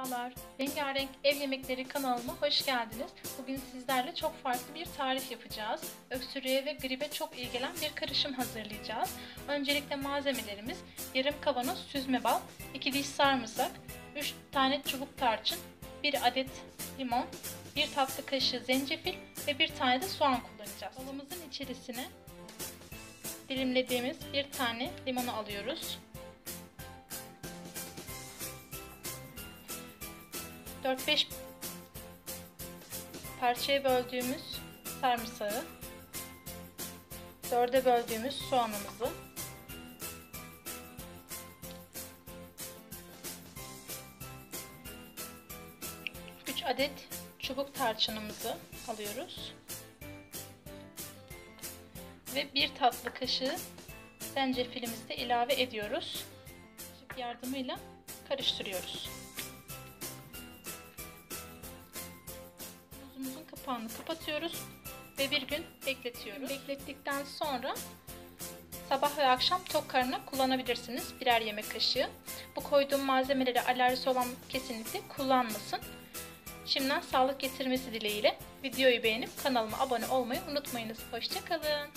Merhabalar, Rengarenk Ev Yemekleri kanalıma hoş geldiniz. Bugün sizlerle çok farklı bir tarif yapacağız. Öksürüğe ve gribe çok iyi gelen bir karışım hazırlayacağız. Öncelikle malzemelerimiz: yarım kavanoz süzme bal, 2 diş sarımsak, 3 tane çubuk tarçın, 1 adet limon, 1 tatlı kaşığı zencefil ve 1 tane de soğan kullanacağız. Balımızın içerisine dilimlediğimiz 1 tane limonu alıyoruz. 4-5 parçaya böldüğümüz sarımsağı, 4'e böldüğümüz soğanımızı, üç adet çubuk tarçınımızı alıyoruz ve 1 tatlı kaşığı zencefilimizi de ilave ediyoruz. Kaşık yardımıyla karıştırıyoruz. Buzumuzun kapağını kapatıyoruz ve bir gün bekletiyoruz. Beklettikten sonra sabah ve akşam tok karnına kullanabilirsiniz. Birer yemek kaşığı. Bu koyduğum malzemeleri alerjisi olan kesinlikle kullanmasın. Şimdiden sağlık getirmesi dileğiyle videoyu beğenip kanalıma abone olmayı unutmayınız. Hoşça kalın.